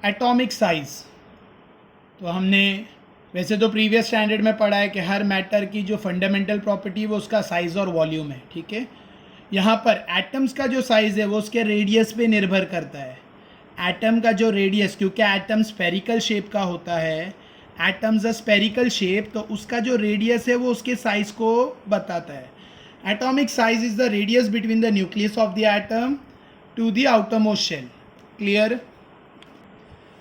Atomic size, तो हमने वैसे तो प्रीवियस स्टैंडर्ड में पढ़ा है कि हर मैटर की जो फंडामेंटल प्रॉपर्टी है वो उसका साइज और वॉल्यूम है, ठीक है। यहाँ पर एटम्स का जो साइज है वो उसके रेडियस पे निर्भर करता है। एटम का जो रेडियस, क्योंकि एटम स्फेरिकल शेप का होता है, एटम्स अ स्फेरिकल शेप, तो उसका जो रेडियस है वो उसके साइज को बताता है। Atomic size is the radius between the nucleus of the atom to the outermost shell. Clear?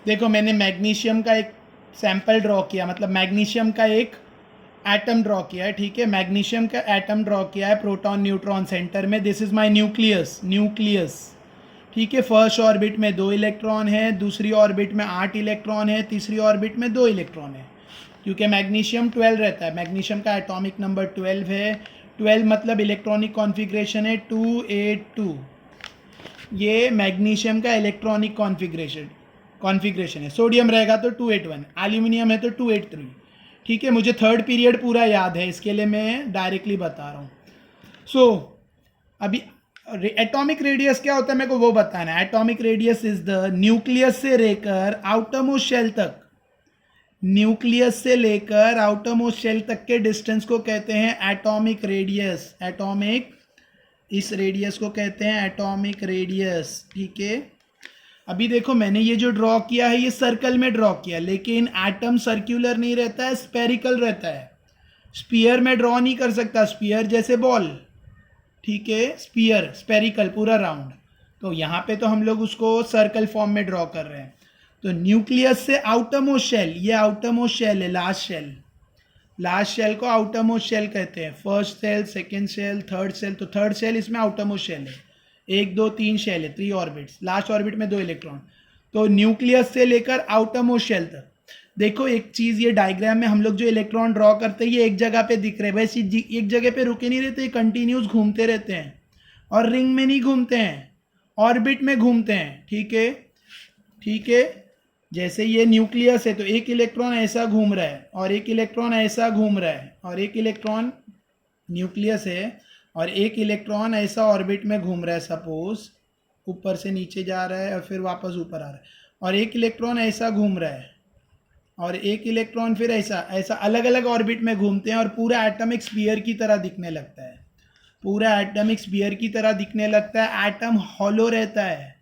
देखो मैंने मैग्नीशियम का एक सैंपल ड्रॉ किया, मतलब मैग्नीशियम का एक एटम ड्रॉ किया है, ठीक है। मैग्नीशियम का एटम ड्रॉ किया है प्रोटॉन न्यूट्रॉन सेंटर में। दिस इज माय न्यूक्लियस, ठीक है। फर्स्ट ऑर्बिट में 2 इलेक्ट्रॉन है, दूसरी ऑर्बिट में 8 इलेक्ट्रॉन है, तीसरी ऑर्बिट में 2 इलेक्ट्रॉन है, क्योंकि मैग्नीशियम 12 रहता है। मैग्नीशियम का एटॉमिक नंबर 12 है। 12 मतलब इलेक्ट्रॉनिक कॉन्फ़िगरेशन है 282। ये मैग्नीशियम का इलेक्ट्रॉनिक कॉन्फ़िगरेशन है। सोडियम रहेगा तो 281, एल्यूमिनियम है तो 283, ठीक है। मुझे थर्ड पीरियड पूरा याद है, इसके लिए मैं डायरेक्टली बता रहा हूँ। सो अभी एटॉमिक रेडियस क्या होता है मेरे को वो बताना है। Atomic radius is the nucleus से लेकर आउटरमोस्ट शेल तक, न्यूक्लियस से लेकर आउटरमोस्ट शेल तक के डिस्टेंस को कहते हैं एटॉमिक रेडियस। एटॉमिक, इस रेडियस को कहते हैं एटॉमिक रेडियस, ठीक है। अभी देखो मैंने ये जो ड्रॉ किया है ये सर्कल में ड्रॉ किया, लेकिन एटम सर्कुलर नहीं रहता है, स्पेरिकल रहता है। स्पीयर में ड्रॉ नहीं कर सकता, स्पीयर जैसे बॉल, ठीक है। स्पीयर स्पेरिकल पूरा राउंड, तो यहाँ पे तो हम लोग उसको सर्कल फॉर्म में ड्रॉ कर रहे हैं। तो न्यूक्लियस से आउटरमोस्ट शेल, ये आउटरमोस्ट शेल है, लास्ट शेल को आउटरमोस्ट शेल कहते हैं। First shell, second shell, third shell, तो थर्ड शेल इसमें आउटरमोस्ट शेल है। 1 2 3 शेल है, 3 ऑर्बिट्स, लास्ट ऑर्बिट में 2 इलेक्ट्रॉन। तो न्यूक्लियस से लेकर आउटरमोस्ट शेल तक। देखो एक चीज़, ये डायग्राम में हम लोग जो इलेक्ट्रॉन ड्रॉ करते हैं ये एक जगह पे दिख रहे हैं, वैसे एक जगह पे रुके नहीं रहते, कंटिन्यूस घूमते रहते हैं, और रिंग में नहीं घूमते हैं, ऑर्बिट में घूमते हैं, ठीक है, ठीक है। जैसे ये न्यूक्लियस है तो एक इलेक्ट्रॉन ऐसा घूम रहा है और एक इलेक्ट्रॉन ऐसा घूम रहा है, और एक इलेक्ट्रॉन, न्यूक्लियस है और एक इलेक्ट्रॉन ऐसा ऑर्बिट में घूम रहा है, सपोज ऊपर से नीचे जा रहा है और फिर वापस ऊपर आ रहा है, और एक इलेक्ट्रॉन ऐसा घूम रहा है और एक इलेक्ट्रॉन फिर ऐसा अलग अलग ऑर्बिट में घूमते हैं, और पूरा एटॉमिक स्फीयर की तरह दिखने लगता है, पूरा एटॉमिक स्फीयर की तरह दिखने लगता है। एटम हॉलो रहता है,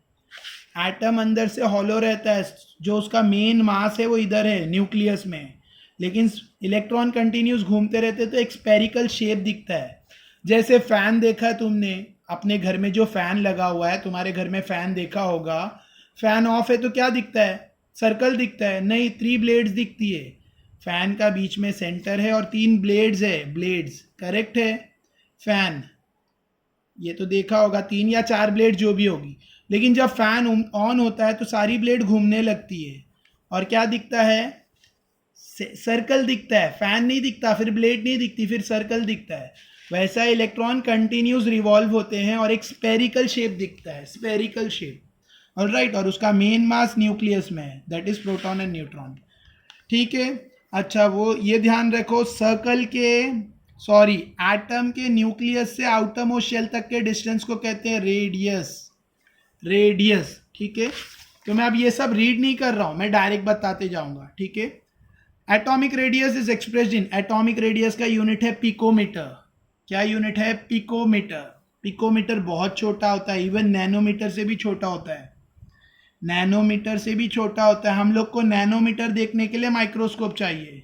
एटम अंदर से हॉलो रहता है, जो उसका मेन मास है वो इधर है न्यूक्लियस में, लेकिन इलेक्ट्रॉन कंटिन्यूस घूमते रहते तो एक स्पेरिकल शेप दिखता है। जैसे फैन देखा है तुमने अपने घर में, जो फैन लगा हुआ है, तुम्हारे घर में फैन देखा होगा, फैन ऑफ है तो क्या दिखता है, सर्कल दिखता है, नहीं 3 ब्लेड्स दिखती है। फैन का बीच में सेंटर है और 3 ब्लेड्स है, ब्लेड्स, करेक्ट है। फैन ये तो देखा होगा, 3 या 4 ब्लेड जो भी होगी, लेकिन जब फैन ऑन होता है तो सारी ब्लेड घूमने लगती है और क्या दिखता है, सर्कल दिखता है। फैन नहीं दिखता, फिर ब्लेड नहीं दिखती, फिर सर्कल दिखता है। वैसा इलेक्ट्रॉन कंटिन्यूस रिवॉल्व होते हैं और एक स्पेरिकल शेप दिखता है, स्पेरिकल शेप, ऑलराइट। और उसका मेन मास न्यूक्लियस में है, that is proton and neutron, ठीक है। अच्छा वो ये ध्यान रखो, एटम के न्यूक्लियस से आउटरमोस्ट शेल तक के डिस्टेंस को कहते हैं रेडियस, ठीक है। तो मैं अब ये सब रीड नहीं कर रहा हूं, मैं डायरेक्ट बताते जाऊंगा, ठीक है। Atomic radius is expressed in, atomic radius का यूनिट है पिकोमीटर। क्या यूनिट है, पिकोमीटर। पिकोमीटर बहुत छोटा होता है, इवन नैनोमीटर से भी छोटा होता है, नैनोमीटर से भी छोटा होता है। हम लोग को नैनोमीटर देखने के लिए माइक्रोस्कोप चाहिए,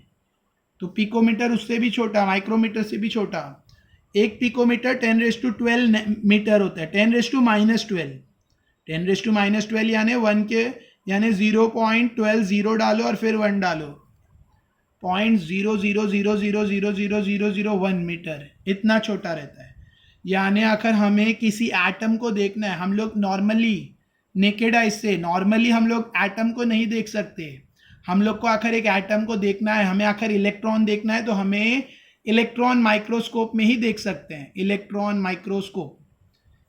तो पिकोमीटर उससे भी छोटा, माइक्रोमीटर से भी छोटा। एक पिकोमीटर 10⁻12 मीटर होता है, 10⁻−12, 10⁻−12 यानी 1 के, यानी 0.12 डालो और फिर 1 डालो, 0.00000001 मीटर, इतना छोटा रहता है। यानी अगर हमें किसी एटम को देखना है, हम लोग नॉर्मली नेकेड आई से नॉर्मली हम लोग एटम को नहीं देख सकते, हम लोग को आखिर एक एटम को देखना है, हमें आखिर इलेक्ट्रॉन देखना है, तो हमें इलेक्ट्रॉन माइक्रोस्कोप में ही देख सकते हैं, इलेक्ट्रॉन माइक्रोस्कोप,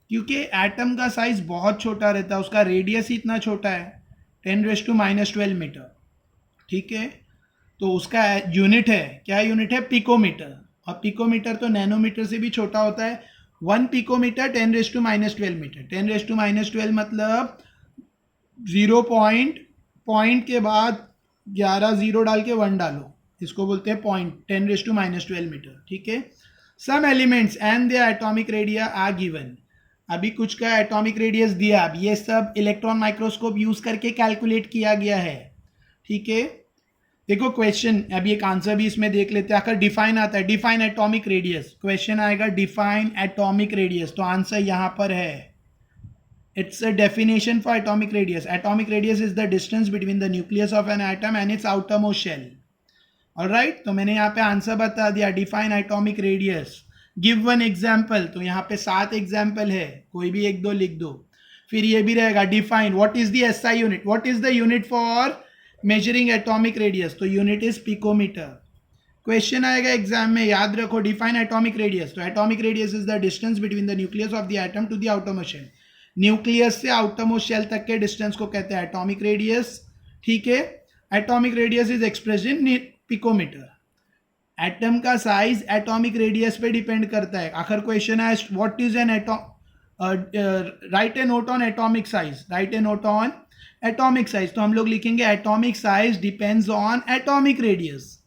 क्योंकि एटम का साइज बहुत छोटा रहता है, उसका रेडियस ही इतना छोटा है, 10⁻12 मीटर, ठीक है। तो उसका यूनिट है, क्या यूनिट है, पिकोमीटर। और पिकोमीटर तो नैनोमीटर से भी छोटा होता है। 1 पिकोमीटर 10⁻12 मीटर, 10⁻12 मतलब 0.12 पॉइंट के बाद 11 जीरो डाल के 1 डालो, इसको बोलते हैं पॉइंट, 10⁻⁻12 मीटर, ठीक है। Some elements and their atomic radii are given, अभी कुछ का एटॉमिक रेडियस दिया, अब ये सब इलेक्ट्रॉन माइक्रोस्कोप यूज करके कैलकुलेट किया गया है, ठीक है। देखो क्वेश्चन, अभी एक आंसर भी इसमें देख लेते हैं, अगर डिफाइन आता है, डिफाइन एटॉमिक रेडियस, क्वेश्चन आएगा डिफाइन एटॉमिक रेडियस, तो आंसर यहां पर है, it's a definition for atomic radius. Atomic radius is the distance between the nucleus of an atom and its outermost shell. Alright, तो मैंने यहाँ पे आंसर बता दिया, define atomic radius, give one example, तो यहाँ पे 7 एग्जाम्पल है, कोई भी 1-2 लिख दो। फिर ये भी रहेगा define what is the SI unit, what is the unit for measuring atomic radius, तो यूनिट इज पिकोमीटर। क्वेश्चन आएगा एग्जाम में, याद रखो डिफाइन एटॉमिक रेडियस, तो atomic radius is the distance between the nucleus of the atom to the outermost shell, nucleus से outermost shell तक के distance को कहते हैं एटॉमिक रेडियस, ठीक है। Atomic radius is expressed in picometer. Atom का साइज एटॉमिक रेडियस पे डिपेंड करता है। आखिर क्वेश्चन है what is an atom, right a note on atomic size, right a note on atomic size, तो हम लोग लिखेंगे atomic size depends on atomic radius,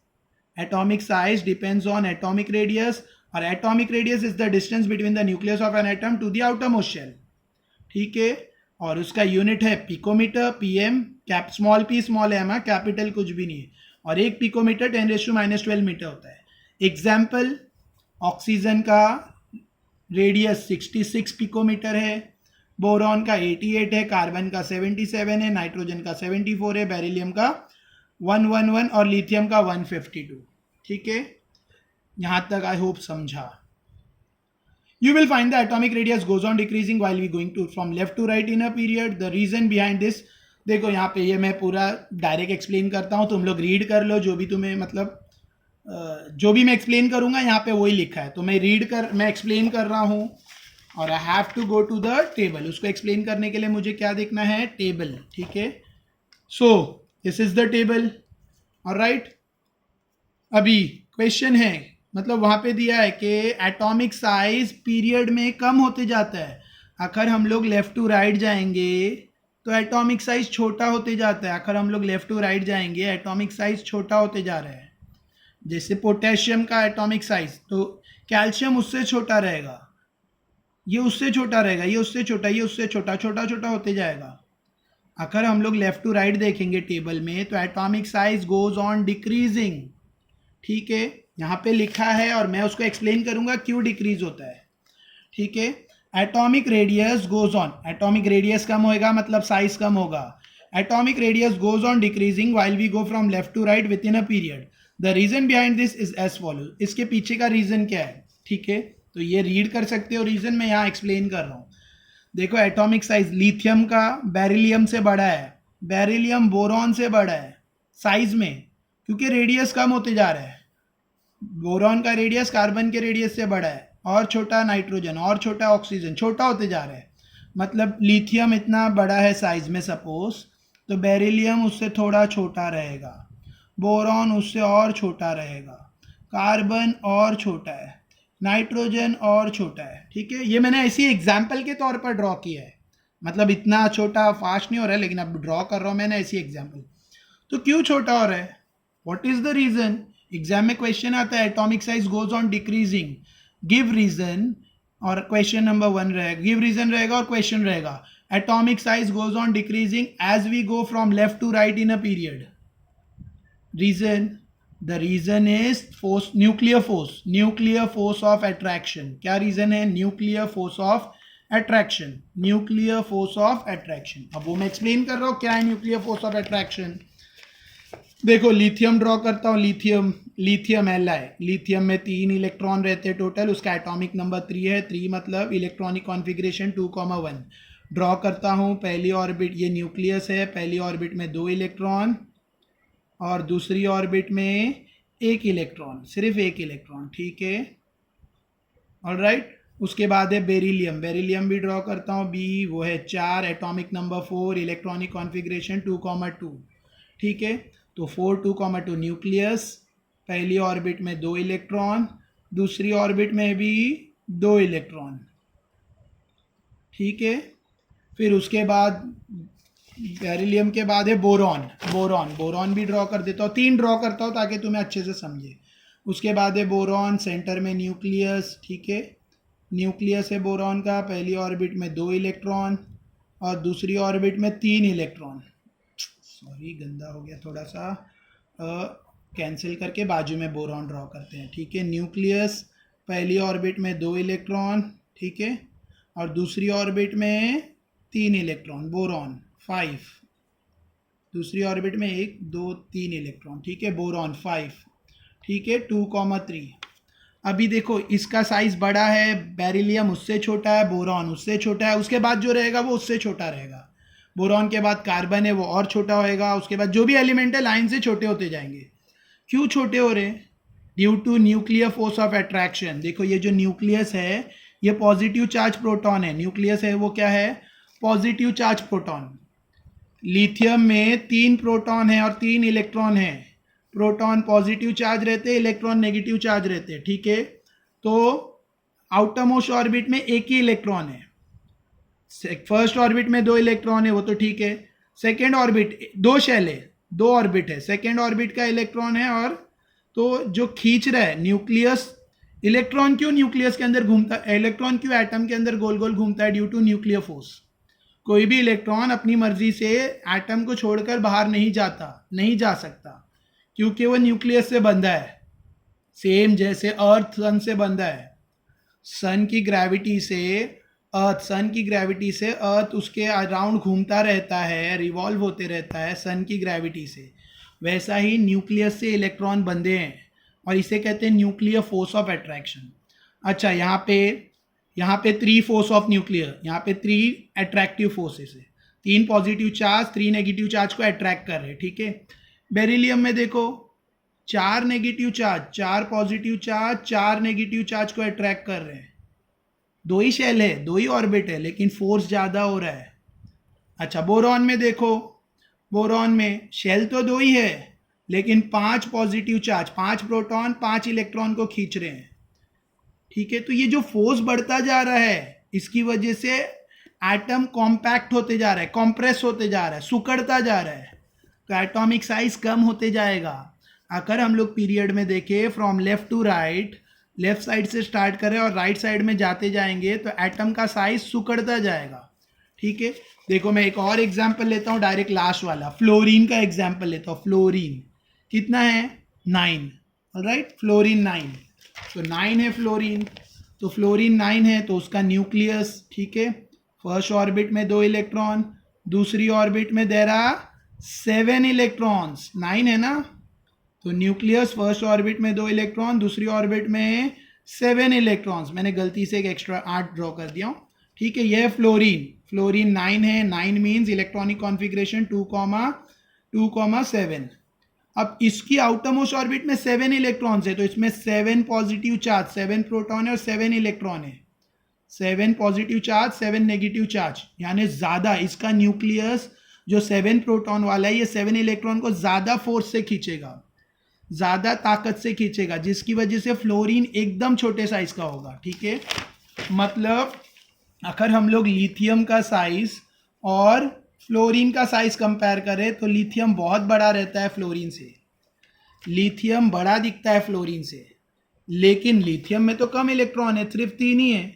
atomic size depends on atomic radius, और atomic radius is the distance between the nucleus of an atom to the outermost shell, ठीक है। और उसका unit है picometre, PM, cap small P small M, capital कुछ भी नहीं है, और एक पिकोमीटर 10⁻12 मीटर होता है। एग्जाम्पल, ऑक्सीजन का रेडियस 66 पिकोमीटर है, बोरॉन का 88 है, कार्बन का 77 है, नाइट्रोजन का 74 है, बेरिलियम का 111 और लिथियम का 152, ठीक है। यहां तक आई होप समझा। You will find the atomic radius goes on decreasing while we going to from left to right in a period. The reason behind this, देखो यहाँ पे ये मैं पूरा डायरेक्ट एक्सप्लेन करता हूँ, तुम लोग रीड कर लो, जो भी तुम्हें मतलब जो भी मैं एक्सप्लेन करूँगा यहाँ पे वही लिखा है, तो मैं एक्सप्लेन कर रहा हूँ, और I have to go to the table. उसको एक्सप्लेन करने के लिए मुझे क्या देखना है, टेबल, ठीक है। So this is the table, alright. अभी क्वेश्चन है, मतलब वहाँ पे दिया है कि एटॉमिक साइज पीरियड में कम होते जाता है, अगर हम लोग लेफ्ट टू राइट जाएंगे तो एटॉमिक साइज छोटा होते जाता है, अगर हम लोग लेफ्ट टू राइट जाएंगे एटॉमिक साइज छोटा होते जा रहा है। जैसे पोटेशियम का एटॉमिक साइज, तो कैल्शियम उससे छोटा रहेगा, ये उससे छोटा रहेगा, ये उससे छोटा, ये उससे छोटा, छोटा छोटा होते जाएगा। अगर हम लोग लेफ्ट टू राइट देखेंगे टेबल में तो atomic size goes on decreasing, ठीक है। यहाँ पे लिखा है और मैं उसको एक्सप्लेन करूंगा क्यों डिक्रीज होता है, ठीक है। Atomic radius goes on, atomic radius कम होएगा मतलब साइज कम होगा। Atomic radius goes on decreasing while we go from left to right with in a period. The reason behind this is as follow, इसके पीछे का रीजन क्या है, ठीक है। तो ये रीड कर सकते हो, रीजन मैं यहाँ एक्सप्लेन कर रहा हूँ। देखो एटॉमिक साइज लिथियम का बेरिलियम से बड़ा है, बेरिलियम बोरॉन से बड़ा है साइज में, क्योंकि रेडियस कम होते जा रहा है। बोरॉन का रेडियस कार्बन के रेडियस से बड़ा है, और छोटा नाइट्रोजन, और छोटा ऑक्सीजन, छोटा होते जा रहा है। मतलब लिथियम इतना बड़ा है साइज में सपोज, तो बेरिलियम उससे थोड़ा छोटा रहेगा, बोरॉन उससे और छोटा रहेगा, कार्बन और छोटा है, नाइट्रोजन और छोटा है, ठीक है। ये मैंने ऐसी एग्जाम्पल के तौर पर ड्रॉ किया है, मतलब इतना छोटा फास्ट नहीं हो रहा है, लेकिन अब ड्रॉ कर रहा हूँ मैंने ऐसी एग्जाम्पल। तो क्यों छोटा हो रहा है, what is the reason. Exam में क्वेश्चन आता है atomic size goes on decreasing, give reason, और क्वेश्चन नंबर 1 रहेगा, गिव रीजन रहेगा और क्वेश्चन रहेगा atomic size goes on decreasing as we go from left to right in a period. Reason, the reason is force, nuclear force of attraction. क्या reason है, nuclear force of attraction, nuclear force of attraction. अब वो मैं explain कर रहा हूँ क्या है न्यूक्लियर फोर्स ऑफ अट्रैक्शन। देखो लिथियम ड्रॉ करता हूँ, लिथियम Li, लिथियम में 3 इलेक्ट्रॉन रहते हैं टोटल, उसका एटॉमिक नंबर 3 है, 3 मतलब इलेक्ट्रॉनिक कॉन्फ़िगरेशन 2,1। ड्रॉ करता हूँ पहली ऑर्बिट, ये न्यूक्लियस है, पहली ऑर्बिट में 2 इलेक्ट्रॉन और दूसरी ऑर्बिट में 1 इलेक्ट्रॉन, सिर्फ 1 इलेक्ट्रॉन, ठीक है, ऑलराइट। उसके बाद है बेरिलियम, बेरिलियम भी ड्रॉ करता हूँ, बी वो है 4, एटॉमिक नंबर 4, इलेक्ट्रॉनिक कॉन्फ़िगरेशन 2,2, ठीक है। तो 4, 2,2 न्यूक्लियस, पहली ऑर्बिट में 2 इलेक्ट्रॉन, दूसरी ऑर्बिट में भी 2 इलेक्ट्रॉन, ठीक है। फिर उसके बाद बेरिलियम के बाद है बोरॉन। बोरॉन भी ड्रॉ कर देता हूँ, 3 ड्रॉ करता हूँ ताकि तुम्हें अच्छे से समझे। उसके बाद है बोरॉन, सेंटर में न्यूक्लियस, ठीक है, न्यूक्लियस है बोरॉन का, पहली ऑर्बिट में 2 इलेक्ट्रॉन और दूसरी ऑर्बिट में 3 इलेक्ट्रॉन। सॉरी गंदा हो गया थोड़ा सा, कैंसिल करके बाजू में बोरॉन ड्रॉ करते हैं, ठीक है। न्यूक्लियस पहली ऑर्बिट में 2 इलेक्ट्रॉन, ठीक है, और दूसरी ऑर्बिट में 3 इलेक्ट्रॉन, बोरॉन 5, दूसरी ऑर्बिट में 1 2 3 इलेक्ट्रॉन, ठीक है, बोरॉन 5, ठीक है, 2,3। अभी देखो इसका साइज बड़ा है, बेरिलियम उससे छोटा है, बोरॉन उससे छोटा है, उसके बाद जो रहेगा वो उससे छोटा रहेगा। बोरॉन के बाद कार्बन है वो और छोटा होएगा, उसके बाद जो भी एलिमेंट है लाइन से छोटे होते जाएंगे। क्यों छोटे हो रहे हैं? Due to nuclear force of attraction. देखो ये जो न्यूक्लियस है ये पॉजिटिव चार्ज प्रोटॉन है, न्यूक्लियस है वो क्या है? Positive charge proton. लिथियम में 3 प्रोटॉन है और 3 इलेक्ट्रॉन है। प्रोटॉन पॉजिटिव चार्ज रहते हैं, इलेक्ट्रॉन नेगेटिव चार्ज रहते हैं, ठीक है। तो आउटर मोस्ट ऑर्बिट में 1 ही इलेक्ट्रॉन है, फर्स्ट ऑर्बिट में 2 इलेक्ट्रॉन है वो तो ठीक है, सेकेंड ऑर्बिट 2 शेल है, 2 ऑर्बिट है, सेकेंड ऑर्बिट का इलेक्ट्रॉन है, और तो जो खींच रहा है न्यूक्लियस, इलेक्ट्रॉन क्यों न्यूक्लियस के अंदर घूमता है, इलेक्ट्रॉन क्यों एटम के अंदर गोल गोल घूमता है? Due to nuclear force. कोई भी इलेक्ट्रॉन अपनी मर्जी से एटम को छोड़कर बाहर नहीं जा सकता, क्योंकि वो न्यूक्लियस से बंधा है। सेम जैसे अर्थ सन से बंधा है, सन की ग्रेविटी से अर्थ उसके अराउंड घूमता रहता है, रिवॉल्व होते रहता है सन की ग्रेविटी से, वैसा ही न्यूक्लियस से इलेक्ट्रॉन बंधे हैं और इसे कहते हैं न्यूक्लियर फोर्स ऑफ अट्रैक्शन। अच्छा, यहाँ पे 3 फोर्स ऑफ न्यूक्लियर, यहाँ पे 3 अट्रैक्टिव फोर्सेस है, 3 पॉजिटिव चार्ज 3 नेगेटिव चार्ज को अट्रैक्ट कर रहे हैं, ठीक है। बेरिलियम में देखो 4 negative charge, 4 positive charge 4 negative charge को अट्रैक्ट कर रहे हैं। 2 ही शेल है, 2 ही ऑर्बिट है, लेकिन फोर्स ज़्यादा हो रहा है। अच्छा, बोरॉन में देखो, बोरॉन में शेल तो 2 ही है, लेकिन 5 पॉजिटिव चार्ज, 5 प्रोटॉन 5 इलेक्ट्रॉन को खींच रहे हैं, ठीक है। तो ये जो फोर्स बढ़ता जा रहा है, इसकी वजह से एटम कॉम्पैक्ट होते जा रहा है, कॉम्प्रेस होते जा रहा है, सुकड़ता जा रहा है, तो एटॉमिक साइज कम होते जाएगा। अगर हम लोग पीरियड में देखें from left to right, left side से स्टार्ट करें और राइट साइड में जाते जाएंगे तो एटम का साइज सुकड़ता जाएगा, ठीक है। देखो मैं एक और एग्जांपल लेता हूँ, डायरेक्ट लास्ट वाला, फ्लोरीन का एग्जांपल लेता हूँ। फ्लोरीन कितना है? 9, ऑलराइट, फ्लोरीन 9, तो 9 है फ्लोरीन, तो फ्लोरीन 9 है तो उसका न्यूक्लियस, ठीक है, फर्स्ट ऑर्बिट में 2 इलेक्ट्रॉन, दूसरी ऑर्बिट में देर आर 7 इलेक्ट्रॉन्स, 9 है ना, तो न्यूक्लियस फर्स्ट ऑर्बिट में 2 इलेक्ट्रॉन, दूसरी ऑर्बिट में 7 इलेक्ट्रॉन्स, मैंने गलती से एक एक्स्ट्रा 8 ड्रॉ कर दिया हूँ, ठीक है। यह फ्लोरीन 9 है, 9 मीन्स इलेक्ट्रॉनिक कॉन्फ़िगरेशन 2,7। अब इसकी आउटर मोस्ट ऑर्बिट में 7 इलेक्ट्रॉन्स है, तो इसमें 7 पॉजिटिव चार्ज, 7 प्रोटॉन है और 7 इलेक्ट्रॉन है, 7 पॉजिटिव चार्ज 7 नेगेटिव चार्ज, यानी ज़्यादा इसका न्यूक्लियस जो 7 प्रोटॉन वाला है ये 7 इलेक्ट्रॉन को ज़्यादा फोर्स से खींचेगा, ज़्यादा ताकत से खींचेगा, जिसकी वजह से फ्लोरीन एकदम छोटे साइज का होगा, ठीक है। मतलब अगर हम लोग लिथियम का साइज और फ्लोरीन का साइज कंपेयर करें तो लिथियम बहुत बड़ा रहता है फ्लोरीन से, लिथियम बड़ा दिखता है फ्लोरीन से, लेकिन लिथियम में तो कम इलेक्ट्रॉन है, सिर्फ 3 ही है,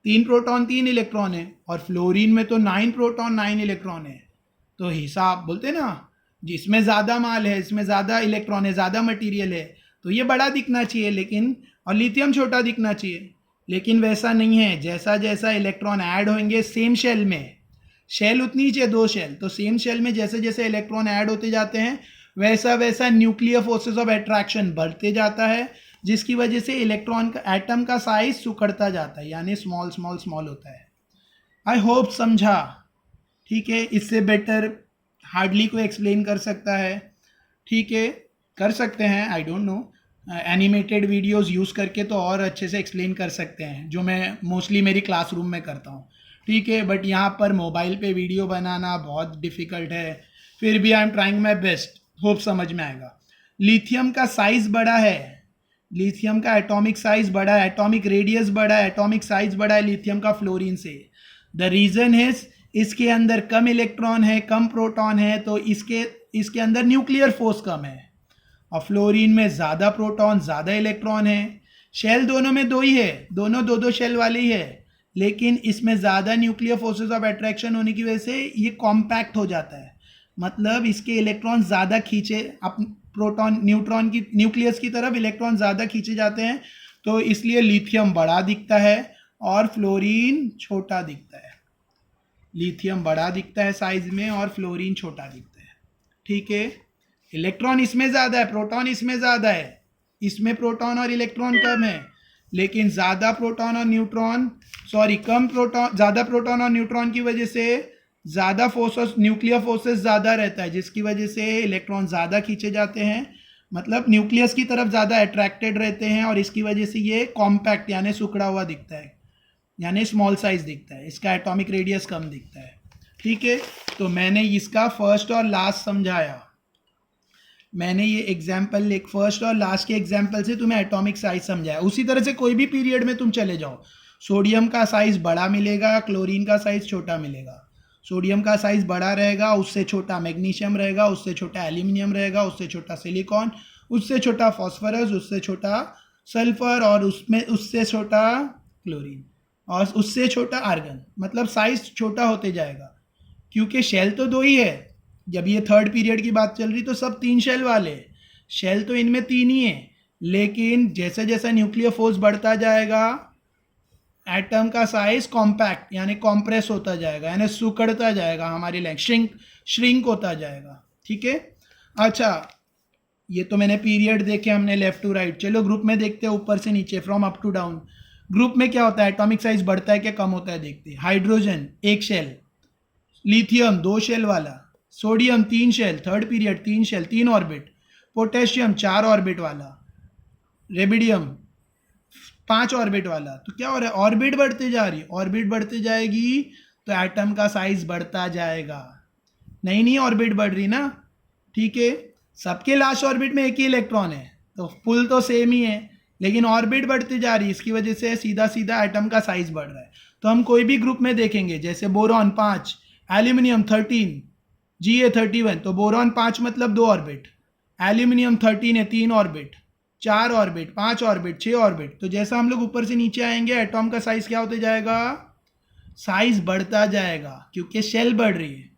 3 प्रोटॉन 3 इलेक्ट्रॉन है, और फ्लोरीन में तो 9 प्रोटॉन 9 इलेक्ट्रॉन है। तो हिसाब बोलते ना, जिसमें ज़्यादा माल है, इसमें ज़्यादा इलेक्ट्रॉन है, ज़्यादा मटेरियल है, तो ये बड़ा दिखना चाहिए, लेकिन और लिथियम छोटा दिखना चाहिए, लेकिन वैसा नहीं है। जैसा जैसा इलेक्ट्रॉन ऐड होंगे सेम शेल में, शेल उतनी ही चाहिए 2 शेल, तो सेम शेल में जैसे जैसे इलेक्ट्रॉन ऐड होते जाते हैं वैसा वैसा न्यूक्लियर फोर्सेस ऑफ अट्रैक्शन बढ़ते जाता है, जिसकी वजह से इलेक्ट्रॉन का, एटम का साइज सुकड़ता जाता है, यानी स्मॉल स्मॉल स्मॉल होता है। आई होप समझा, ठीक है। इससे बेटर हार्डली कोई एक्सप्लेन कर सकता है, ठीक है, कर सकते हैं, I don't know, animated videos use करके तो और अच्छे से एक्सप्लेन कर सकते हैं, जो मैं मोस्टली मेरी क्लासरूम में करता हूँ, ठीक है। बट यहाँ पर मोबाइल पे वीडियो बनाना बहुत डिफ़िकल्ट है, फिर भी I am trying my best, hope समझ में आएगा। लिथियम का साइज़ बड़ा है, लिथियम का एटॉमिक साइज बड़ा है, एटॉमिक रेडियस बड़ा है, एटॉमिक साइज बड़ा है लिथियम का फ्लोरीन से। द रीज़न इज इसके अंदर कम इलेक्ट्रॉन है, कम प्रोटॉन है, तो इसके अंदर न्यूक्लियर फोर्स कम है। और फ्लोरीन में ज़्यादा प्रोटॉन ज़्यादा इलेक्ट्रॉन है। शेल दोनों में दो ही है, दोनों दो दो शेल वाले ही है, लेकिन इसमें ज़्यादा न्यूक्लियर फोर्सेस ऑफ अट्रैक्शन होने की वजह से ये कॉम्पैक्ट हो जाता है। मतलब इसके इलेक्ट्रॉन ज़्यादा खींचे, अब प्रोटॉन न्यूट्रॉन की न्यूक्लियस की तरफ इलेक्ट्रॉन ज़्यादा खींचे जाते हैं, तो इसलिए लिथियम बड़ा दिखता है और फ्लोरीन छोटा दिखता है। लिथियम बड़ा दिखता है साइज में और फ्लोरीन छोटा दिखता है। ठीक है, इलेक्ट्रॉन इसमें ज़्यादा है, प्रोटॉन इसमें ज़्यादा है, इसमें प्रोटॉन और इलेक्ट्रॉन कम है, लेकिन ज़्यादा प्रोटॉन और न्यूट्रॉन कम प्रोटॉन, ज़्यादा प्रोटॉन और न्यूट्रॉन की वजह से ज़्यादा फोर्सेस, न्यूक्लियर फोर्सेस ज़्यादा रहता है, जिसकी वजह से इलेक्ट्रॉन ज़्यादा खींचे जाते हैं, मतलब न्यूक्लियस की तरफ ज़्यादा अट्रैक्टेड रहते हैं, और इसकी वजह से ये कॉम्पैक्ट यानी सिकुड़ा हुआ दिखता है, यानी स्मॉल साइज दिखता है, इसका एटॉमिक रेडियस कम दिखता है। ठीक है, तो मैंने इसका फर्स्ट और लास्ट समझाया। मैंने ये एग्जाम्पल, एक फर्स्ट और लास्ट के एग्जाम्पल से तुम्हें एटॉमिक साइज समझाया। उसी तरह से कोई भी पीरियड में तुम चले जाओ, सोडियम का साइज बड़ा मिलेगा, क्लोरीन का साइज छोटा मिलेगा। सोडियम का साइज बड़ा रहेगा, उससे छोटा मैग्नीशियम रहेगा, उससे छोटा एल्यूमिनियम रहेगा, उससे छोटा सिलिकॉन, उससे छोटा फॉस्फोरस, उससे छोटा सल्फर, और उसमें उससे छोटा क्लोरीन, और उससे छोटा आर्गन। मतलब साइज छोटा होते जाएगा, क्योंकि शेल तो दो ही है। जब ये थर्ड पीरियड की बात चल रही तो सब 3 शेल वाले, शेल तो इनमें 3 ही है, लेकिन जैसे जैसे न्यूक्लियर फोर्स बढ़ता जाएगा एटम का साइज कॉम्पैक्ट यानी कॉम्प्रेस होता जाएगा, यानी सुकड़ता जाएगा, हमारी लाइक श्रिंक होता जाएगा। ठीक है, अच्छा ये तो मैंने पीरियड देखे हमने लेफ्ट टू राइट। चलो ग्रुप में देखते हैं, ऊपर से नीचे, from up to down. Group में क्या होता है, एटॉमिक साइज बढ़ता है क्या कम होता है देखते हैं। हाइड्रोजन 1 शेल, लिथियम 2 शेल वाला, sodium 3 shell, third period 3 shell 3 orbit, potassium 4 orbit वाला, रेबिडियम 5 ऑर्बिट वाला। तो क्या हो रहा है, ऑर्बिट बढ़ते जा रही है, ऑर्बिट बढ़ते जाएगी तो एटम का साइज बढ़ता जाएगा। नहीं ऑर्बिट बढ़ रही ना। ठीक है, सबके लास्ट ऑर्बिट में एक ही इलेक्ट्रॉन है, तो पुल तो सेम ही है, लेकिन ऑर्बिट बढ़ती जा रही है, इसकी वजह से सीधा सीधा एटम का साइज बढ़ रहा है। तो हम कोई भी ग्रुप में देखेंगे, जैसे बोरॉन 5, एल्यूमिनियम 13, Ga31, तो बोरॉन 5 मतलब 2 ऑर्बिट, एल्यूमिनियम 13 है 3 ऑर्बिट, 4 ऑर्बिट, 5 ऑर्बिट, 6 ऑर्बिट। तो जैसा हम लोग ऊपर से नीचे आएंगे एटॉम का साइज क्या होते जाएगा, साइज बढ़ता जाएगा, क्योंकि शेल बढ़ रही है।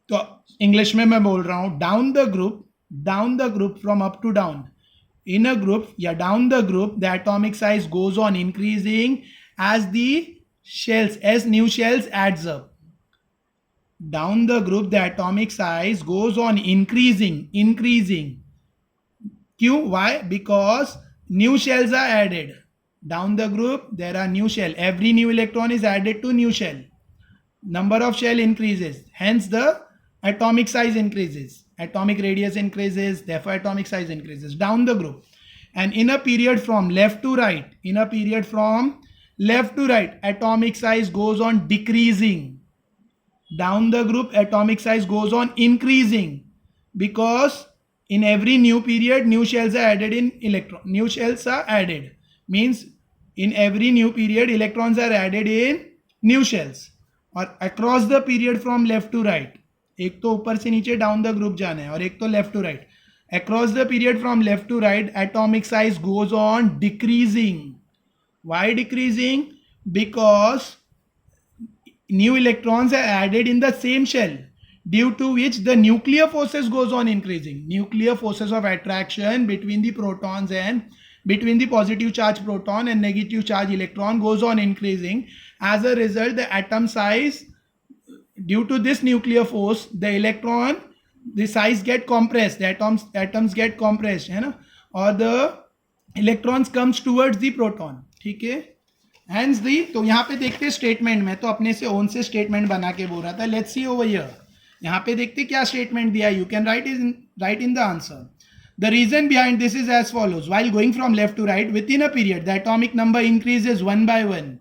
तो इंग्लिश में मैं बोल रहा हूं, down the group from up to down, in a group या down the group the atomic size goes on increasing as the as new shells adds up. Down the group the atomic size goes on increasing. Why? Because new shells are added. Down the group there are new shell, every new electron is added to new shell, number of shell increases, hence the atomic size increases, atomic radius increases, therefore atomic size increases down the group. And in a period from left to right, atomic size goes on decreasing. Down the group atomic size goes on increasing, because in every new period new shells are added in electron, new shells are added, means in every new period electrons are added in new shells. और across the period from left to right, एक तो ऊपर से नीचे down the group जाना है और एक तो left to right, across the period from left to right atomic size goes on decreasing. Why decreasing? Because new electrons are added in the same shell, due to which the nuclear forces goes on increasing. Nuclear forces of attraction between the protons and between the positive charge proton and negative charge electron goes on increasing. As a result, the atom size, due to this nuclear force, the size get compressed, the atoms get compressed, है ना, और the electrons comes towards the proton. ठीक है, Hence the, तो यहाँ पे देखते statement में, तो अपने से ओन से स्टेटमेंट बना के बोल रहा था। लेट्स सी ओवर हियर, यहाँ पे देखते क्या स्टेटमेंट दिया, you can write in the answer. The reason behind this is as follows, while going from left to right with in a period the atomic number increases 1 by 1।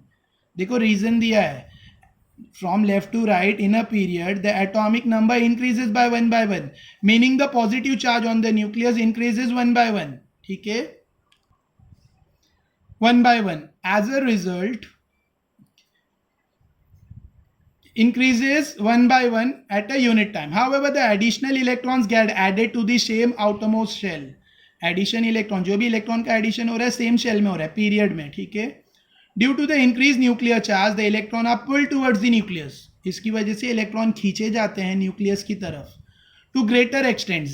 देखो reason दिया है, from left to right in a period the atomic number increases by 1 by 1, meaning the positive charge on the nucleus increases 1 by 1. ठीक है, 1 by 1. As a result, increases one by one at a unit time. However, the additional electrons get added to the same outermost shell. Addition electron, जो भी electron का addition हो रहा है same shell में हो रहा है पीरियड में, ठीक है. Due to the increase nuclear charge the electron are pulled towards the nucleus. इसकी वजह से इलेक्ट्रॉन खींचे जाते हैं न्यूक्लियस की तरफ. टू ग्रेटर एक्सटेंट,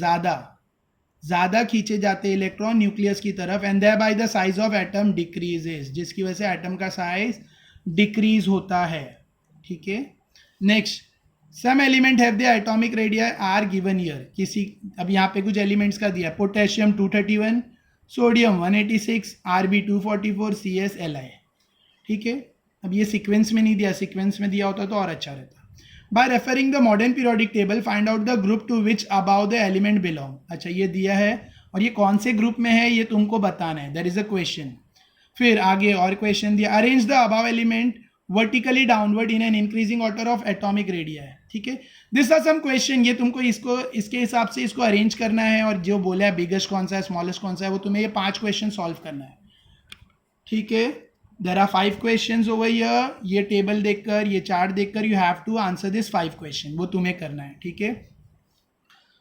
ज़्यादा खींचे जाते हैं इलेक्ट्रॉन न्यूक्लियस की तरफ. And thereby the size of atom decreases, जिसकी वजह से एटम का साइज डिक्रीज होता है, ठीक है. Next, some element have the atomic radius are given here. किसी, अब यहाँ पे कुछ एलिमेंट्स का दिया, potassium 231, sodium 186, Rb 244, CS Li, ठीक है. अब ये सीक्वेंस में नहीं दिया, सीक्वेंस में दिया होता तो और अच्छा रहता. By referring the modern periodic table find out the group to which above the element belong. अच्छा, ये दिया है और ये कौन से ग्रुप में है ये तुमको बताना है. There is a question. फिर आगे और क्वेश्चन दिया, arrange the above element vertically downward in an increasing order of atomic radii है, ठीक है. This are some question. ये तुमको इसके हिसाब से इसको अरेंज करना है और जो बोला है बिगेस्ट कौन सा है, स्मॉलेस्ट कौन सा है, वो तुम्हें ये 5 क्वेश्चन सॉल्व करना है, ठीक है. There are 5 questions over here. ये टेबल देखकर, ये चार्ट देखकर you have to answer this 5 question, वो तुम्हें करना है, ठीक है.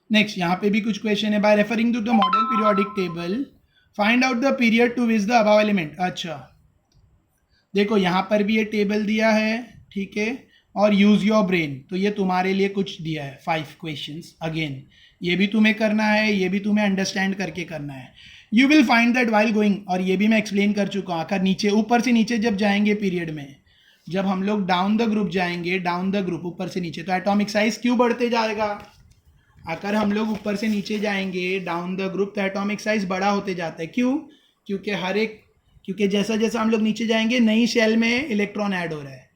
नेक्स्ट, यहाँ पे भी कुछ क्वेश्चन है. By referring to the modern periodic table find out the period to which the above element. अच्छा, देखो यहाँ पर भी ये टेबल दिया है, ठीक है, और यूज योर ब्रेन, तो ये तुम्हारे लिए कुछ दिया है 5 क्वेश्चंस. अगेन ये भी तुम्हें करना है, ये भी तुम्हें अंडरस्टैंड करके करना है. You will find that while going, और ये भी मैं एक्सप्लेन कर चुका हूँ. आकर नीचे, ऊपर से नीचे जब जाएंगे पीरियड में, जब हम लोग डाउन द ग्रुप जाएंगे, डाउन द ग्रुप ऊपर से नीचे, तो एटॉमिक साइज क्यों बढ़ते जाएगा. अगर हम लोग ऊपर से नीचे जाएंगे डाउन द ग्रुप तो एटॉमिक साइज बड़ा होते जाता है. क्यों? क्योंकि जैसा जैसा हम लोग नीचे जाएंगे नई शेल में इलेक्ट्रॉन ऐड हो रहा है,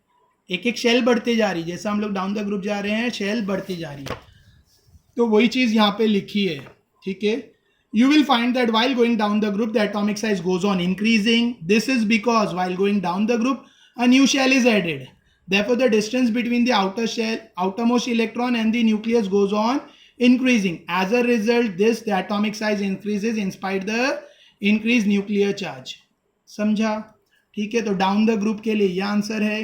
एक एक शेल बढ़ते जा रही है. जैसा हम लोग डाउन द ग्रुप जा रहे हैं शेल बढ़ती जा रही है. तो वही चीज़ यहाँ पे लिखी है, ठीक है. You will find that while going down the group, the atomic size goes on increasing. This is because while going down the group, a new shell is added. Therefore, the distance between the outermost electron and the nucleus goes on increasing. As a result, the atomic size increases in spite the increased nuclear charge. समझा? ठीक है. तो down the group के लिए यह answer है.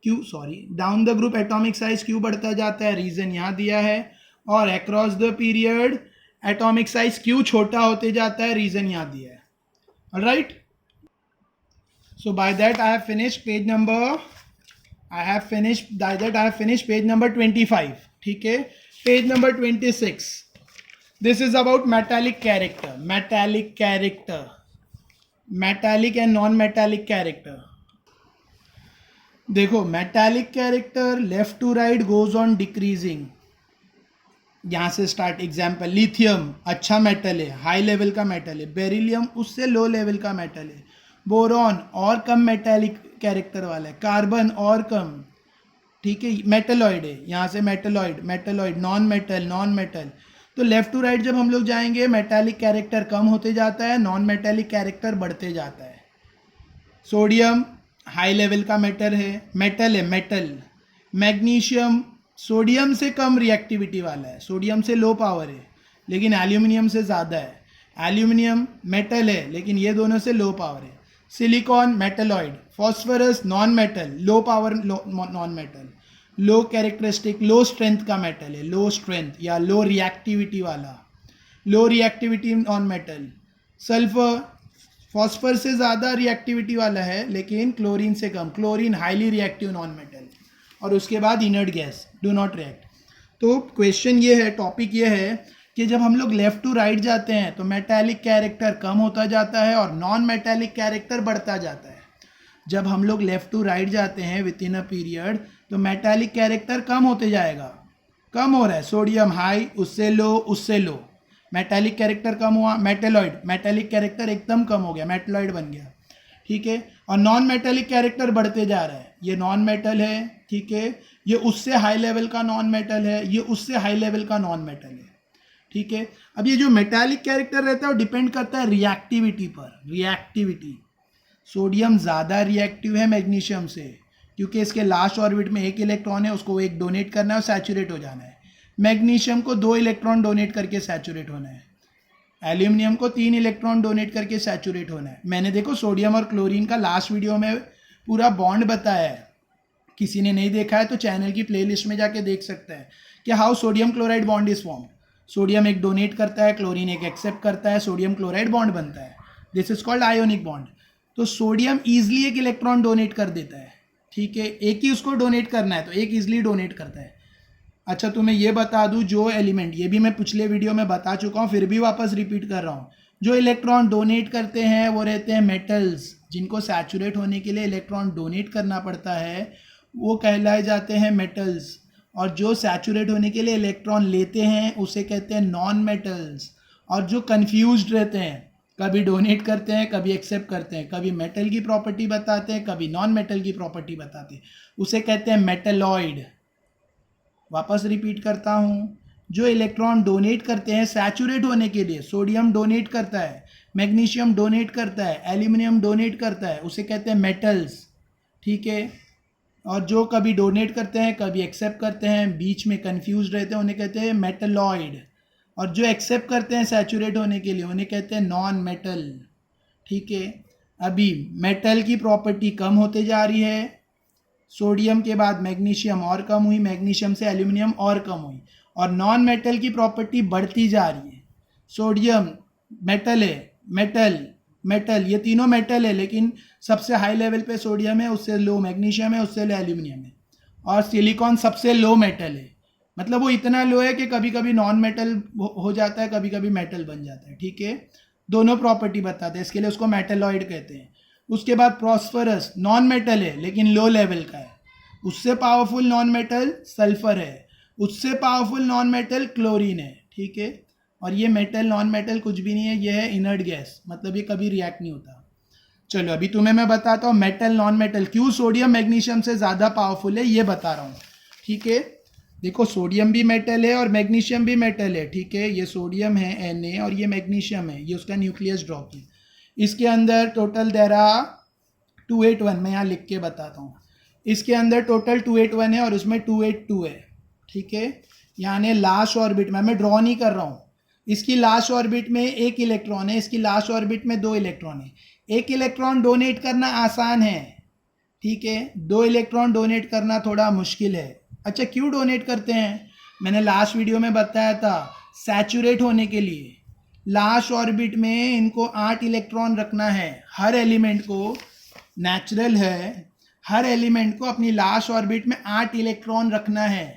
Down the group atomic size क्यों बढ़ता जाता है, रीजन यहाँ दिया है. और across the period atomic size क्यों छोटा होते जाता है, रीजन याद दिया है. Alright, so by that I have finished page number 25, ठीक है. Page number 26, this is about metallic and non metallic character. देखो, metallic character left to right goes on decreasing. यहाँ से स्टार्ट. एग्जाम्पल, लिथियम अच्छा metal है, high level का metal है. Beryllium उससे लो लेवल का मेटल है. बोरॉन और कम मेटालिक कैरेक्टर वाला है. कार्बन और कम, ठीक है. मेटलॉइड है, यहाँ से मेटलॉइड, नॉन मेटल. तो लेफ्ट टू राइट जब हम लोग जाएंगे मेटालिक कैरेक्टर कम होते जाता है, नॉन मेटालिक कैरेक्टर बढ़ते जाता है. सोडियम हाई लेवल का मेटल है. मैग्नीशियम सोडियम से कम रिएक्टिविटी वाला है, सोडियम से लो पावर है, लेकिन एल्यूमिनियम से ज़्यादा है. एल्यूमिनियम मेटल है, लेकिन ये दोनों से लो पावर है. Silicon metalloid. Phosphorus non metal, low power non metal, low characteristic, low strength का मेटल है, लो स्ट्रेंथ या लो रिएक्टिविटी वाला, low reactivity non metal. Sulphur phosphor से ज़्यादा रिएक्टिविटी वाला है, लेकिन क्लोरीन से कम. Chlorine highly reactive non metal. और उसके बाद inert gas, do not react. तो क्वेश्चन ये है, टॉपिक ये है कि जब हम लोग लेफ्ट टू राइट जाते हैं तो मेटालिक कैरेक्टर कम होता जाता है और नॉन मेटालिक कैरेक्टर बढ़ता जाता है. जब हम लोग लेफ्ट टू राइट जाते हैं विद इन अ पीरियड तो मेटालिक कैरेक्टर कम होते जाएगा, कम हो रहा है. सोडियम हाई, उससे लो. मेटालिक कैरेक्टर कम हुआ. मेटालिक कैरेक्टर एकदम कम हो गया, मेटलॉइड बन गया, ठीक है. और नॉन मेटालिक कैरेक्टर बढ़ते जा रहा है. ये नॉन मेटल है, ठीक है. ये उससे हाई लेवल का नॉन मेटल है, ये उससे हाई लेवल का नॉन मेटल है, ठीक है. अब ये जो मेटालिक कैरेक्टर रहता है वो डिपेंड करता है रिएक्टिविटी पर. सोडियम ज़्यादा रिएक्टिव है मैग्नीशियम से, क्योंकि इसके लास्ट ऑर्बिट में 1 इलेक्ट्रॉन है, उसको एक डोनेट करना है और सैचुरेट हो जाना है. मैग्नीशियम को 2 इलेक्ट्रॉन डोनेट करके सैचुरेट होना है. एल्यूमिनियम को 3 इलेक्ट्रॉन डोनेट करके सैचुरेट होना है. मैंने देखो सोडियम और क्लोरीन का लास्ट वीडियो में पूरा बॉन्ड बताया है, किसी ने नहीं देखा है तो चैनल की प्लेलिस्ट में जाके देख सकता है कि how sodium chloride bond is form. Sodium एक डोनेट करता है, क्लोरीन एक एक्सेप्ट करता है, सोडियम क्लोराइड बॉन्ड बनता है। This is called ionic bond. तो सोडियम ईजिली एक इलेक्ट्रॉन डोनेट कर देता है, ठीक है, एक ही उसको डोनेट करना है तो एक ईजिली डोनेट करता है। अच्छा तुम्हें ये बता दूं, जो एलिमेंट, ये भी मैं पिछले वीडियो में बता चुका हूँ, फिर भी वापस रिपीट कर रहा हूँ, जो इलेक्ट्रॉन डोनेट करते हैं वो रहते हैं मेटल्स, जिनको सैचुरेट होने के लिए इलेक्ट्रॉन डोनेट करना पड़ता है वो कहलाए जाते हैं मेटल्स। और जो सैचुरेट होने के लिए इलेक्ट्रॉन लेते हैं उसे कहते हैं नॉन मेटल्स। और जो कन्फ्यूज्ड रहते हैं, कभी डोनेट करते हैं कभी एक्सेप्ट करते हैं, कभी मेटल की प्रॉपर्टी बताते हैं कभी नॉन मेटल की प्रॉपर्टी बताते हैं, उसे कहते हैं मेटलॉइड। वापस रिपीट करता हूँ, जो इलेक्ट्रॉन डोनेट करते हैं सैचुरेट होने के लिए, सोडियम डोनेट करता है, मैग्नीशियम डोनेट करता है, एल्यूमिनियम डोनेट करता है, उसे कहते हैं मेटल्स, ठीक है। और जो कभी डोनेट करते हैं कभी एक्सेप्ट करते हैं, बीच में कंफ्यूज रहते हैं, उन्हें कहते हैं मेटलॉइड। और जो एक्सेप्ट करते हैं सैचुरेट होने के लिए उन्हें कहते हैं नॉन मेटल, ठीक है। अभी मेटल की प्रॉपर्टी कम होते जा रही है, सोडियम के बाद मैग्नीशियम और कम हुई, मैग्नीशियम से एल्यूमिनियम और कम हुई, और नॉन मेटल की प्रॉपर्टी बढ़ती जा रही है। सोडियम मेटल है, मेटल मेटल, ये तीनों मेटल है, लेकिन सबसे हाई लेवल पे सोडियम है, उससे लो मैग्नीशियम है, उससे लो एल्यूमिनियम है, और सिलिकॉन सबसे लो मेटल है। मतलब वो इतना लो है कि कभी कभी नॉन मेटल हो जाता है, कभी कभी मेटल बन जाता है, ठीक है। दोनों प्रॉपर्टी बताते हैं, इसके लिए उसको मेटलॉइड कहते हैं। उसके बाद फॉस्फोरस नॉन मेटल है लेकिन लो लेवल का है, उससे पावरफुल नॉन मेटल सल्फर है, उससे पावरफुल नॉन मेटल क्लोरीन है, ठीक है। और ये मेटल नॉन मेटल कुछ भी नहीं है, ये है इनर्ट गैस, मतलब ये कभी रिएक्ट नहीं होता। चलो अभी तुम्हें मैं बताता हूँ मेटल नॉन मेटल क्यों सोडियम मैग्नीशियम से ज़्यादा पावरफुल है, ये बता रहा हूँ, ठीक है। देखो सोडियम भी मेटल है और मैग्नीशियम भी मेटल है, ठीक है। ये सोडियम है Na और ये मैग्नीशियम है, ये उसका न्यूक्लियस ड्रॉप है। इसके अंदर टोटल देरा 281, मैं यहाँ लिख के बताता हूँ। इसके अंदर टोटल 281 है और उसमें 282 है, ठीक है। यानी लास्ट ऑर्बिट में, मैं ड्रॉ नहीं कर रहा हूँ, इसकी लास्ट ऑर्बिट में एक इलेक्ट्रॉन है, इसकी लास्ट ऑर्बिट में 2 इलेक्ट्रॉन है। एक इलेक्ट्रॉन डोनेट करना आसान है, ठीक है, 2 इलेक्ट्रॉन डोनेट करना थोड़ा मुश्किल है। अच्छा क्यों डोनेट करते हैं, मैंने लास्ट वीडियो में बताया था, सैचुरेट होने के लिए लास्ट ऑर्बिट में इनको 8 इलेक्ट्रॉन रखना है। हर एलिमेंट को, नेचुरल है, हर एलिमेंट को अपनी लास्ट ऑर्बिट में 8 इलेक्ट्रॉन रखना है,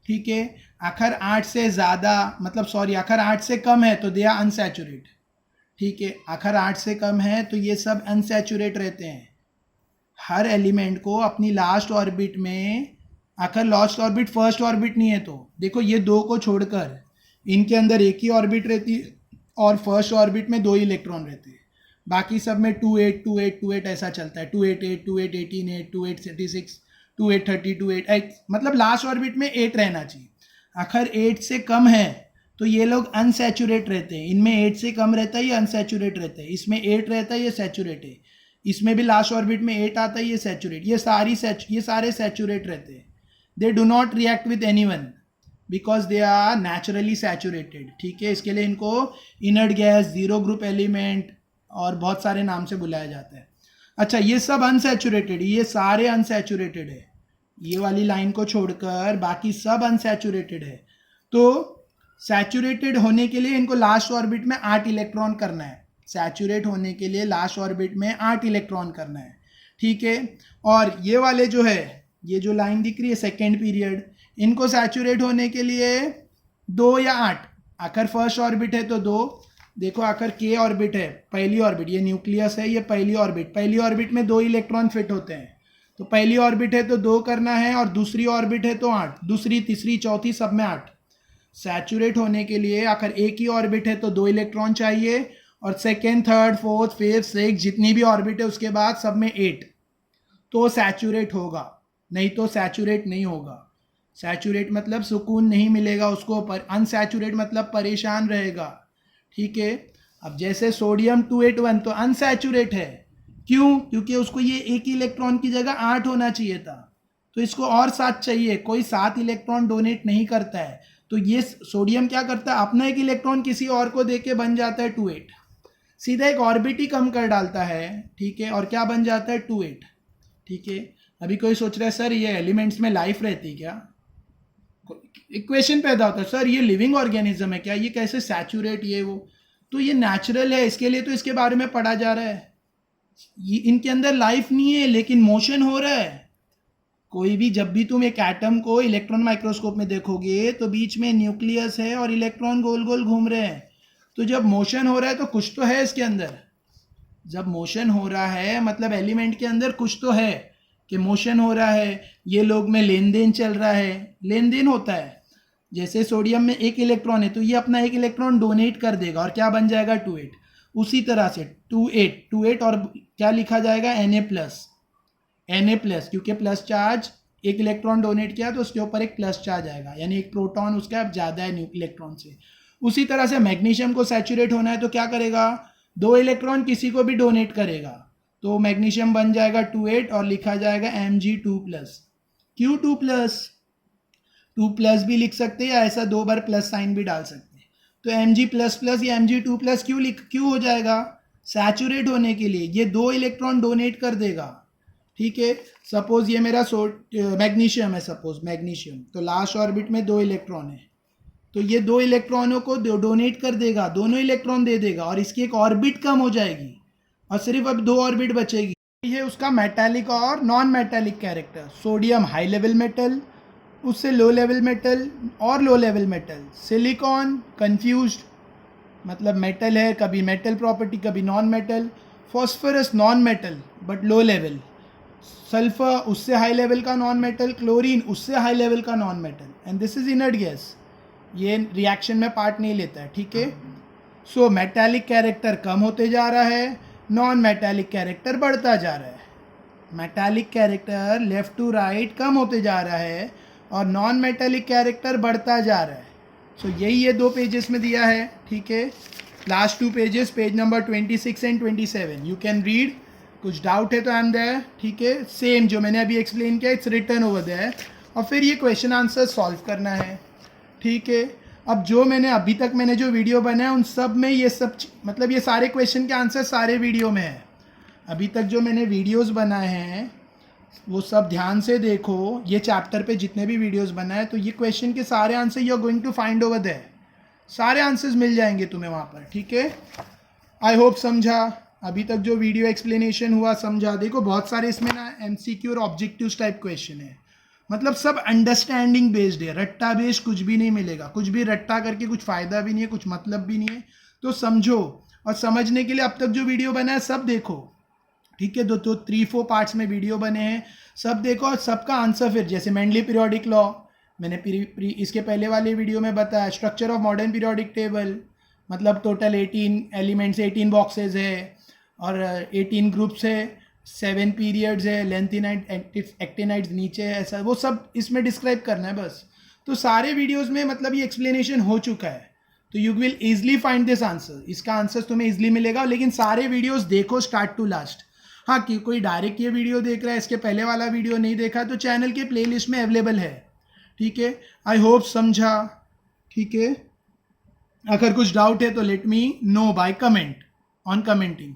ठीक है। आखिर 8 से ज़्यादा, मतलब सॉरी, आखिर 8 से कम है तो दे आर अनसैचुरेट, ठीक है। आखिर 8 से कम है तो ये सब अनसैचुरेट रहते हैं। हर एलिमेंट को अपनी लास्ट ऑर्बिट में, आखिर लास्ट ऑर्बिट फर्स्ट ऑर्बिट नहीं है, तो देखो ये 2 को छोड़कर इनके अंदर एक ही ऑर्बिट रहती है और फर्स्ट ऑर्बिट में 2 इलेक्ट्रॉन रहते हैं, बाकी सब में 28 28 28 ऐसा चलता है, 288 28 18 8 28 36 28 30 28 8, मतलब लास्ट ऑर्बिट में 8 रहना चाहिए। आखिर 8 से कम है तो ये लोग अनसैचुरेट रहते हैं, इनमें 8 से कम रहता है ये अनसैचुरेट रहता है, इसमें 8 रहता है ये सैचुरेट है, इसमें भी लास्ट ऑर्बिट में 8 आता है ये सैचुरेट, ये सारे सैचुरेट रहते हैं। They do not react with anyone because they are naturally saturated, ठीक है। इसके लिए इनको inert gas, zero group element और बहुत सारे नाम से बुलाया जाता है। अच्छा ये सब अनसैचुरेटेड, ये सारे अनसैचुरेटेड है, ये वाली लाइन को छोड़कर बाकी सब अनसैचुरेटेड है। तो सैचुरेटेड होने के लिए इनको लास्ट ऑर्बिट में 8 इलेक्ट्रॉन करना है, सैचुरेट होने के लिए लास्ट ऑर्बिट में 8 इलेक्ट्रॉन करना है, ठीक है। और ये वाले जो है, ये जो लाइन दिख रही है सेकेंड पीरियड, इनको सैचुरेट होने के लिए 2 या 8, आखिर फर्स्ट ऑर्बिट है तो 2, देखो आखिर के ऑर्बिट है, पहली ऑर्बिट, ये न्यूक्लियस है, ये पहली ऑर्बिट में 2 इलेक्ट्रॉन फिट होते हैं, तो पहली ऑर्बिट है तो 2 करना है, और दूसरी ऑर्बिट है तो 8, दूसरी तीसरी चौथी सब में 8। सैचुरेट होने के लिए आखिर एक ही ऑर्बिट है तो 2 इलेक्ट्रॉन चाहिए, और second third fourth fifth six जितनी भी ऑर्बिट है उसके बाद सब में 8, तो सैचुरेट होगा, नहीं तो सैचुरेट नहीं होगा। सैचुरेट मतलब सुकून नहीं मिलेगा उसको, पर अनसैचुरेट मतलब परेशान रहेगा, ठीक है। अब जैसे सोडियम 281 तो अनसैचुरेट है, क्यों, क्योंकि उसको ये एक इलेक्ट्रॉन की जगह 8 होना चाहिए था, तो इसको और 7 चाहिए, कोई 7 इलेक्ट्रॉन डोनेट नहीं करता है, तो ये सोडियम क्या करता है, अपना एक इलेक्ट्रॉन किसी और को देके बन जाता है 28, सीधा एक ऑर्बिट ही कम कर डालता है, ठीक है, और क्या बन जाता है 28, ठीक है। अभी कोई सोच रहा है सर ये एलिमेंट्स में लाइफ रहती क्या, इक्वेशन पैदा होता है सर ये लिविंग ऑर्गेनिज्म है क्या, ये कैसे सैचुरेट ये वो, तो ये नेचुरल है, इसके लिए तो इसके बारे में पढ़ा जा रहा है। ये इनके अंदर लाइफ नहीं है लेकिन मोशन हो रहा है। कोई भी जब भी तुम एक एटम को इलेक्ट्रॉन माइक्रोस्कोप में देखोगे तो बीच में न्यूक्लियस है और इलेक्ट्रॉन गोल गोल घूम रहे हैं, तो जब मोशन हो रहा है तो कुछ तो है इसके अंदर। जब मोशन हो रहा है मतलब एलिमेंट के अंदर कुछ तो है कि मोशन हो रहा है, ये लोग में लेन देन चल रहा है, लेन देन होता है। जैसे सोडियम में एक इलेक्ट्रॉन है तो ये अपना एक इलेक्ट्रॉन डोनेट कर देगा और क्या बन जाएगा 2 8। उसी तरह से 2 8 और क्या लिखा जाएगा Na+, क्योंकि प्लस चार्ज एक इलेक्ट्रॉन डोनेट किया तो उसके ऊपर एक प्लस चार्ज आएगा, यानी एक प्रोटॉन उसका ज़्यादा है इलेक्ट्रॉन से। उसी तरह से मैग्नीशियम को सैचुरेट होना है तो क्या करेगा, 2 इलेक्ट्रॉन किसी को भी डोनेट करेगा तो मैग्नीशियम बन जाएगा 2 8 और लिखा जाएगा Mg2+। क्यों 2+? 2+ भी लिख सकते हैं या ऐसा 2 बार प्लस साइन भी डाल सकते हैं। तो Mg++ या Mg2+ क्यों हो जाएगा, सैचुरेट होने के लिए। ये 2 इलेक्ट्रॉन डोनेट कर देगा, ठीक है। सपोज ये मेरा मैग्नीशियम है, सपोज मैग्नीशियम, तो लास्ट ऑर्बिट में 2 इलेक्ट्रॉन है तो ये 2 इलेक्ट्रॉनों को डोनेट कर देगा, दोनों इलेक्ट्रॉन दे देगा और इसकी एक ऑर्बिट कम हो जाएगी और सिर्फ अब 2 ऑर्बिट बचेगी। ये उसका मेटालिक और non metallic character. Sodium high level metal, उससे लो लेवल मेटल और low level metal. Silicon confused, मतलब मेटल है, कभी मेटल प्रॉपर्टी कभी non metal. Phosphorus non metal but low level. Sulphur उससे हाई लेवल का नॉन मेटल, क्लोरीन उससे high level का non metal, and this is inert gas, ये reaction में पार्ट नहीं लेता है, ठीक है। सो मेटालिक कैरेक्टर कम होते जा रहा है, नॉन मेटालिक कैरेक्टर बढ़ता जा रहा है। Metallic character left to right कम होते जा रहा है और नॉन मेटालिक कैरेक्टर बढ़ता जा रहा है। सो यही ये 2 पेजेस में दिया है, ठीक है। Last 2 pages, page number 26 and 27, you can read. कुछ डाउट है तो आई एम देयर, ठीक है। सेम जो मैंने अभी एक्सप्लेन किया इट्स रिटन ओवर देयर, और फिर ये क्वेश्चन आंसर सॉल्व करना है, ठीक है। अब जो मैंने अभी तक जो वीडियो बनाया उन सब में ये सब मतलब ये सारे क्वेश्चन के आंसर सारे वीडियो में है। अभी तक जो मैंने वीडियोस बनाए हैं वो सब ध्यान से देखो, ये चैप्टर पे जितने भी वीडियोस बनाए तो ये क्वेश्चन के सारे answer you are going to find over there, सारे आंसर्स मिल जाएंगे तुम्हें वहाँ पर, ठीक है। आई होप समझा, अभी तक जो वीडियो एक्सप्लेनेशन हुआ समझा। देखो बहुत सारे इसमें ना MCQ और ऑब्जेक्टिव्स टाइप क्वेश्चन है, मतलब सब अंडरस्टैंडिंग बेस्ड है, रट्टा बेस्ड कुछ भी नहीं मिलेगा, कुछ भी रट्टा करके कुछ फ़ायदा भी नहीं है, कुछ मतलब भी नहीं है। तो समझो, और समझने के लिए अब तक जो वीडियो बना है सब देखो, ठीक है। 3-4 पार्ट्स में वीडियो बने हैं, सब देखो और सबका आंसर फिर, जैसे मेंडली पीरियोडिक लॉ मैंने इसके पहले वाले वीडियो में बताया, structure of modern periodic table, मतलब टोटल 18 एलिमेंट्स, 18 बॉक्सेज है और 18 ग्रुप्स है, 7 पीरियड्स है, लेंथिनाइट एक्टिनाइट्स नीचे है, ऐसा वो सब इसमें डिस्क्राइब करना है बस। तो सारे वीडियोस में मतलब ये एक्सप्लेनेशन हो चुका है, तो you will easily find this answer, इसका आंसर तुम्हें ईजिली मिलेगा। लेकिन सारे वीडियोस देखो स्टार्ट टू लास्ट। हाँ, कि कोई डायरेक्ट ये वीडियो देख रहा है, इसके पहले वाला वीडियो नहीं देखा तो चैनल के प्लेलिस्ट में अवेलेबल है, ठीक है। आई होप समझा, ठीक है। अगर कुछ डाउट है तो let me know by comment on commenting,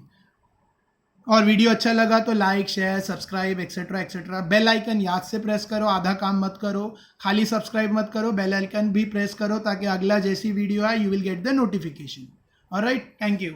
और वीडियो अच्छा लगा तो like share subscribe etcetera etcetera. Bell icon याद से प्रेस करो, आधा काम मत करो, खाली सब्सक्राइब मत करो, बेल आइकन भी प्रेस करो ताकि अगला जैसी वीडियो आए you will get the notification. Alright, thank you.